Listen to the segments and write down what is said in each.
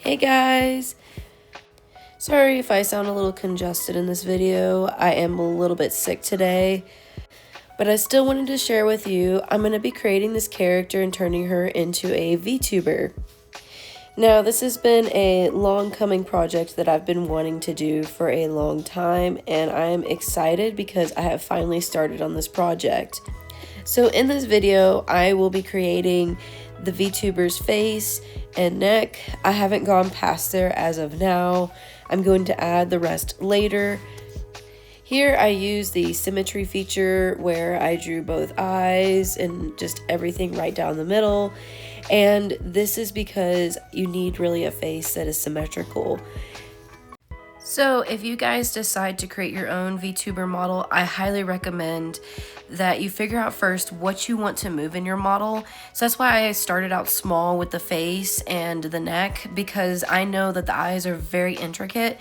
Hey guys! Sorry if I sound a little congested in this video. I am a little bit sick today, but I still wanted to share with you I'm going to be creating this character and turning her into a VTuber. Now, this has been a long coming project that I've been wanting to do for a long time, and I am excited because I have finally started on this project. So in this video, I will be creating the VTuber's face and neck. I haven't gone past there as of now. I'm going to add the rest later. Here I use the symmetry feature where I drew both eyes and just everything right down the middle. And this is because you need really a face that is symmetrical. So if you guys decide to create your own VTuber model, I highly recommend that you figure out first what you want to move in your model. So that's why I started out small with the face and the neck, because I know that the eyes are very intricate.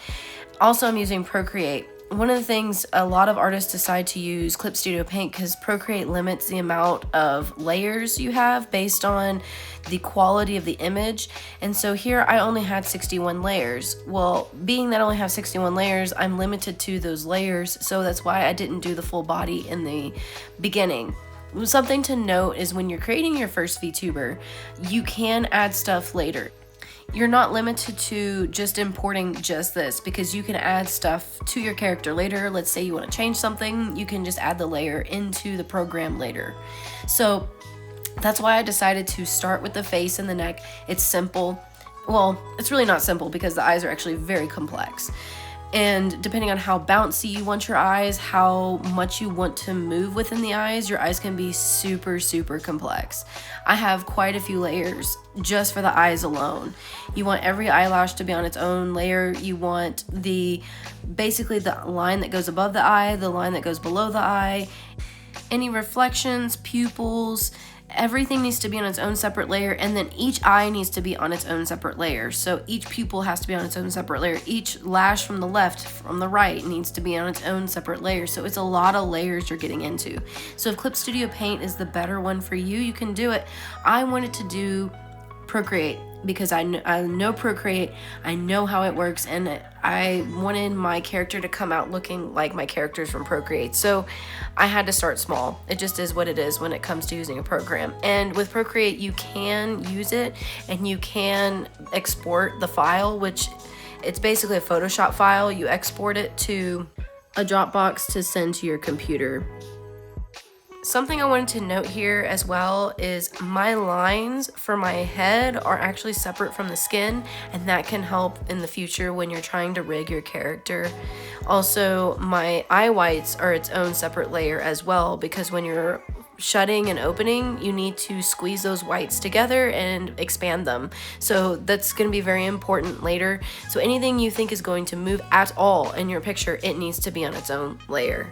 Also, I'm using Procreate. One of the things a lot of artists decide to use Clip Studio Paint because Procreate limits the amount of layers you have based on the quality of the image. And so here I only had 61 layers. Well, being that I only have 61 layers, I'm limited to those layers. So that's why I didn't do the full body in the beginning. Something to note is when you're creating your first VTuber, you can add stuff later. You're not limited to just importing just this, because you can add stuff to your character later. Let's say you want to change something, you can just add the layer into the program later. So that's why I decided to start with the face and the neck. It's simple. Well, it's really not simple because the eyes are actually very complex. And depending on how bouncy you want your eyes, how much you want to move within the eyes, your eyes can be super, super complex. I have quite a few layers just for the eyes alone. You want every eyelash to be on its own layer. You want basically the line that goes above the eye, the line that goes below the eye, any reflections, pupils, everything needs to be on its own separate layer, and then each eye needs to be on its own separate layer. So each pupil has to be on its own separate layer. Each lash from the left, from the right needs to be on its own separate layer. So it's a lot of layers you're getting into. So if Clip Studio Paint is the better one for you, you can do it. I wanted to do Procreate because I know Procreate, I know how it works, and I wanted my character to come out looking like my characters from Procreate. So I had to start small. It just is what it is when it comes to using a program. And with Procreate, you can use it and you can export the file, which it's basically a Photoshop file. You export it to a Dropbox to send to your computer. Something I wanted to note here as well is my lines for my head are actually separate from the skin, and that can help in the future when you're trying to rig your character. Also, my eye whites are its own separate layer as well, because when you're shutting and opening, you need to squeeze those whites together and expand them. So that's going to be very important later. So anything you think is going to move at all in your picture, it needs to be on its own layer.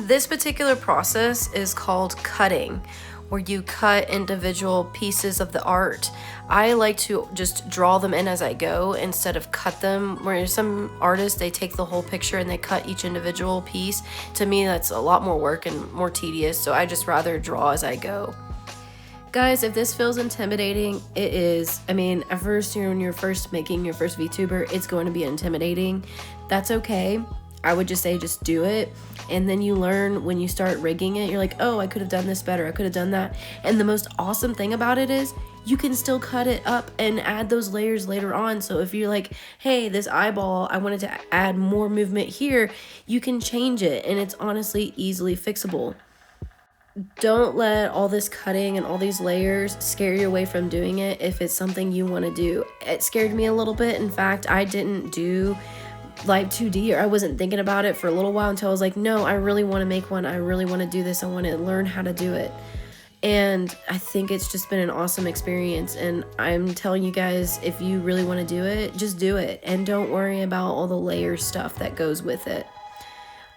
This particular process is called cutting, where you cut individual pieces of the art. I like to just draw them in as I go instead of cut them, where some artists, they take the whole picture and they cut each individual piece. To me, that's a lot more work and more tedious, so I just rather draw as I go. Guys, if this feels intimidating, it is. I mean, at first, when you're first making your first VTuber, it's going to be intimidating. That's okay. I would just say just do it, and then you learn when you start rigging it. You're like, oh, I could have done this better, I could have done that. And the most awesome thing about it is you can still cut it up and add those layers later on. So if you're like, hey, this eyeball, I wanted to add more movement here, you can change it, and it's honestly easily fixable. Don't let all this cutting and all these layers scare you away from doing it if it's something you want to do. It scared me a little bit. In fact, I didn't do like 2D, or I wasn't thinking about it for a little while until I was like, no, I really want to make one. I really want to do this. I want to learn how to do it. And I think it's just been an awesome experience. And I'm telling you guys, if you really want to do it, just do it. And don't worry about all the layer stuff that goes with it.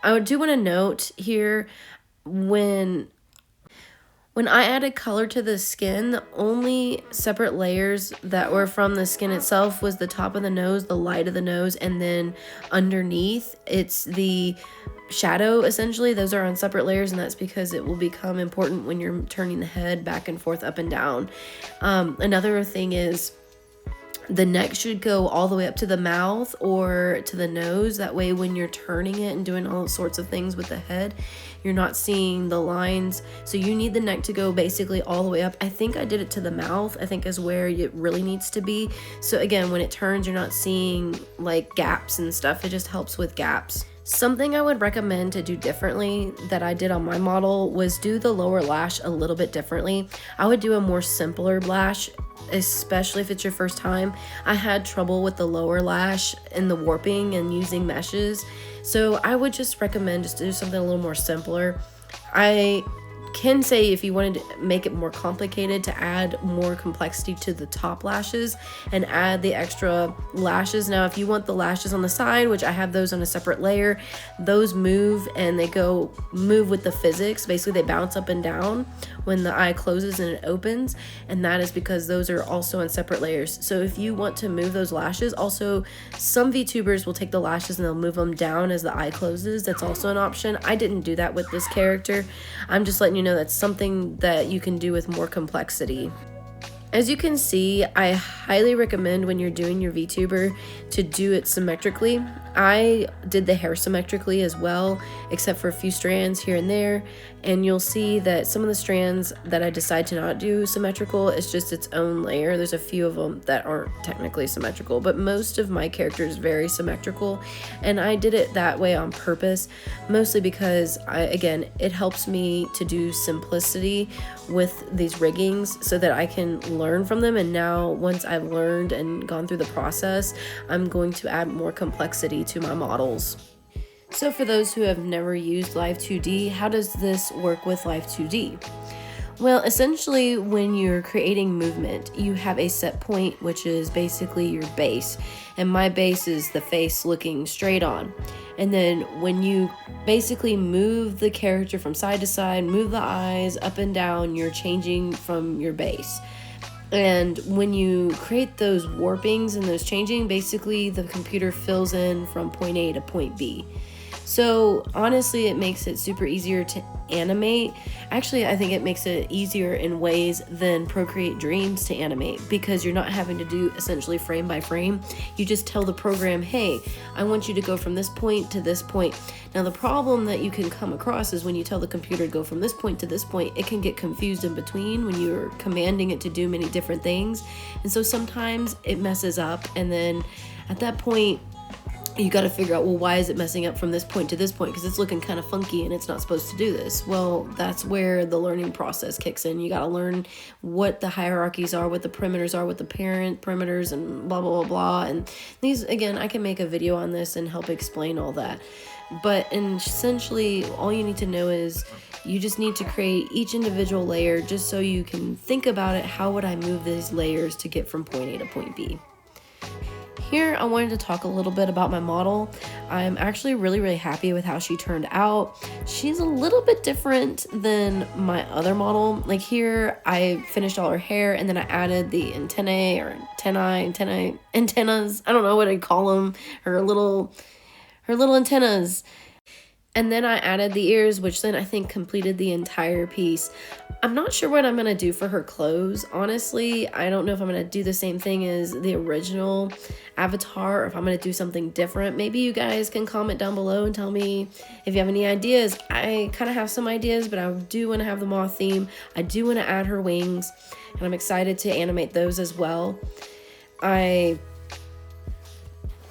I do want to note here, when I added color to the skin, the only separate layers that were from the skin itself was the top of the nose, the light of the nose, and then underneath, it's the shadow, essentially. Those are on separate layers, and that's because it will become important when you're turning the head back and forth, up and down. Another thing is The neck should go all the way up to the mouth or to the nose. That way when you're turning it and doing all sorts of things with the head, you're not seeing the lines. So you need the neck to go basically all the way up. I think I did it to the mouth, I think is where it really needs to be. So again, when it turns, you're not seeing like gaps and stuff. It just helps with gaps. Something I would recommend to do differently that I did on my model was do the lower lash a little bit differently. I would do a more simpler lash, especially if it's your first time. I had trouble with the lower lash and the warping and using meshes. So I would just recommend just do something a little more simpler. I can say if you wanted to make it more complicated, to add more complexity to the top lashes and add the extra lashes. Now if you want the lashes on the side, which I have those on a separate layer, those move and they move with the physics. Basically they bounce up and down when the eye closes and it opens, and that is because those are also on separate layers. So if you want to move those lashes, also some VTubers will take the lashes and they'll move them down as the eye closes. That's also an option. I didn't do that with this character. I'm just letting you know that's something that you can do with more complexity. As you can see, I highly recommend when you're doing your VTuber to do it symmetrically. I did the hair symmetrically as well, except for a few strands here and there. And you'll see that some of the strands that I decide to not do symmetrical is just its own layer. There's a few of them that aren't technically symmetrical, but most of my character is very symmetrical. And I did it that way on purpose, mostly because again, it helps me to do simplicity with these riggings so that I can learn from them. And now once I've learned and gone through the process, I'm going to add more complexity to my models. So for those who have never used Live 2D, how does this work with Live 2D? Well, essentially when you're creating movement, you have a set point, which is basically your base. And my base is the face looking straight on. And then when you basically move the character from side to side, move the eyes up and down, you're changing from your base. And when you create those warpings and those changing, basically the computer fills in from point A to point B. So honestly, it makes it super easier to animate. Actually, I think it makes it easier in ways than Procreate Dreams to animate, because you're not having to do essentially frame by frame. You just tell the program, hey, I want you to go from this point to this point. Now the problem that you can come across is when you tell the computer to go from this point to this point, it can get confused in between when you're commanding it to do many different things. And so sometimes it messes up, and then at that point, you got to figure out, well, why is it messing up from this point to this point? Because it's looking kind of funky and it's not supposed to do this. Well, that's where the learning process kicks in. You got to learn what the hierarchies are, what the perimeters are, what the parent perimeters, and blah, blah, blah, blah. And these, again, I can make a video on this and help explain all that. But essentially, all you need to know is you just need to create each individual layer just so you can think about it. How would I move these layers to get from point A to point B? Here, I wanted to talk a little bit about my model. I'm actually really happy with how she turned out. She's a little bit different than my other model. Like here, I finished all her hair and then I added the antennae or antennas. I don't know what I'd call them. Her little antennas. And then I added the ears, which then I think completed the entire piece. I'm not sure what I'm going to do for her clothes. Honestly, I don't know if I'm going to do the same thing as the original avatar or if I'm going to do something different. Maybe you guys can comment down below and tell me if you have any ideas. I kind of have some ideas, but I do want to have the moth theme. I do want to add her wings, and I'm excited to animate those as well.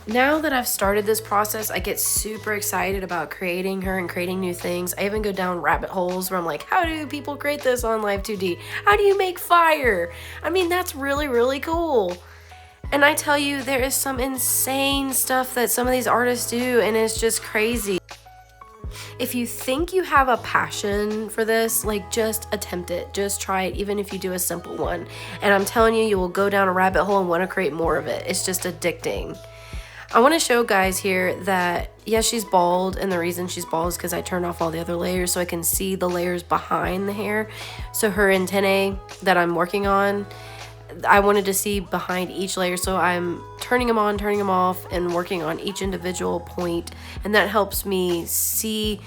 Now that I've started this process, I get super excited about creating her and creating new things. I even go down rabbit holes where I'm like, how do people create this on Live 2D? How do you make fire? I mean, that's really cool. And I tell you, there is some insane stuff that some of these artists do, and it's just crazy. If you think you have a passion for this, like, just attempt it. Just try it, even if you do a simple one. And I'm telling you, you will go down a rabbit hole and want to create more of it. It's just addicting. I want to show guys here that, yes, she's bald, and the reason she's bald is because I turned off all the other layers so I can see the layers behind the hair. So her antennae that I'm working on, I wanted to see behind each layer, so I'm turning them on, turning them off, and working on each individual point, and that helps me see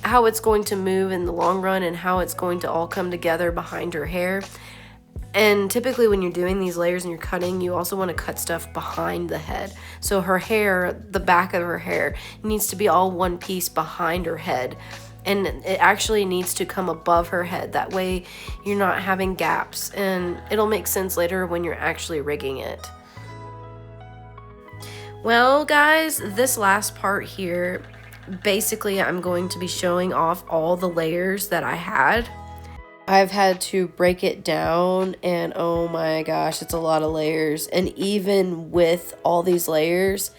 how it's going to move in the long run and how it's going to all come together behind her hair. And typically when you're doing these layers and you're cutting, you also want to cut stuff behind the head. So her hair, the back of her hair, needs to be all one piece behind her head. And it actually needs to come above her head. That way you're not having gaps. And it'll make sense later when you're actually rigging it. Well, guys, this last part here, basically I'm going to be showing off all the layers that I had. I've had to break it down, and oh my gosh, it's a lot of layers. And even with all these layers,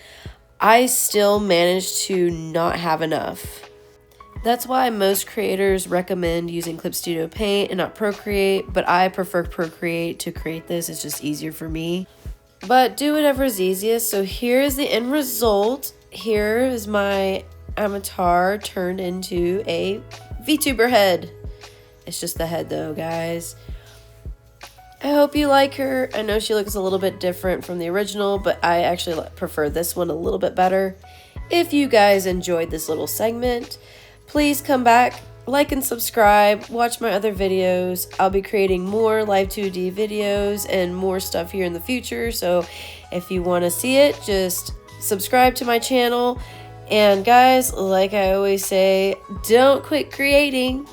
I still managed to not have enough. That's why most creators recommend using Clip Studio Paint and not Procreate, but I prefer Procreate to create this. It's just easier for me. But do whatever is easiest. So here is the end result. Here is my avatar turned into a VTuber head. It's just the head though, guys. I hope you like her. I know she looks a little bit different from the original, but I actually prefer this one a little bit better. If you guys enjoyed this little segment, please come back, like and subscribe, watch my other videos. I'll be creating more live 2D videos and more stuff here in the future. So if you want to see it, just subscribe to my channel. And guys, like I always say, don't quit creating.